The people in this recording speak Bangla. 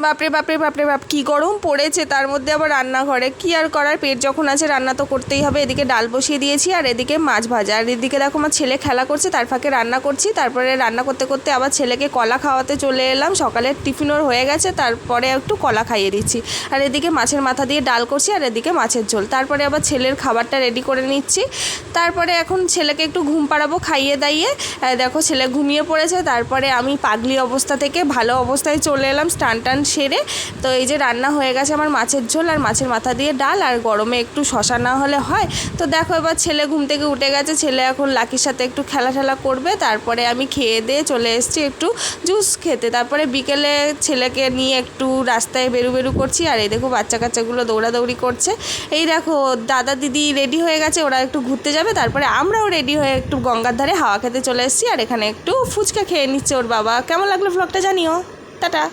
বাপরে বাপরে বাপরে বাপ, কী গরম পড়েছে, তার মধ্যে আবার রান্নাঘরে কী আর করার, পেট যখন আছে রান্না তো করতেই হবে। এদিকে ডাল বসিয়ে দিয়েছি আর এদিকে মাছ ভাজা, আর এদিকে দেখো আমার ছেলে খেলা করছে, তার ফাঁকে রান্না করছি। তারপরে রান্না করতে করতে আবার ছেলেকে কলা খাওয়াতে চলে এলাম, সকালের টিফিনও হয়ে গেছে, তারপরে একটু কলা খাইয়ে দিচ্ছি। আর এদিকে মাছের মাথা দিয়ে ডাল করছি আর এদিকে মাছের ঝোল। তারপরে আবার ছেলের খাবারটা রেডি করে নিচ্ছি। তারপরে এখন ছেলেকে একটু ঘুম পাড়াবো খাইয়ে দাইয়ে। দেখো ছেলে ঘুমিয়ে পড়েছে। তারপরে আমি পাগলি অবস্থা থেকে ভালো অবস্থায় চলে এলাম স্নান টান সেরে। তো এই যে রান্না হয়ে গেছে আমার মাছের ঝোল আর মাছের মাথা দিয়ে ডাল, আর গরমে একটু শশা না হলে হয়। তো দেখো এবার ছেলে ঘুম থেকে উঠে গেছে, ছেলে এখন লাকির সাথে একটু খেলা করবে। তারপরে আমি খেয়ে দিয়ে চলে এসেছি একটু জুস খেতে। তারপরে বিকেলে ছেলেকে নিয়ে একটু রাস্তায় বেরু করছি। আর এই দেখো বাচ্চা কাচ্চাগুলো দৌড়াদৌড়ি করছে। এই দেখো দাদা দিদি রেডি হয়ে গেছে, ওরা একটু ঘুরতে যাবে। তারপরে আমরাও রেডি হয়ে একটু গঙ্গার ধারে হাওয়া খেতে চলে এসেছি। আর এখানে একটু ফুচকা খেয়ে নিচ্ছে ওর বাবা। কেমন লাগলো ব্লগটা জানিও, টাটা।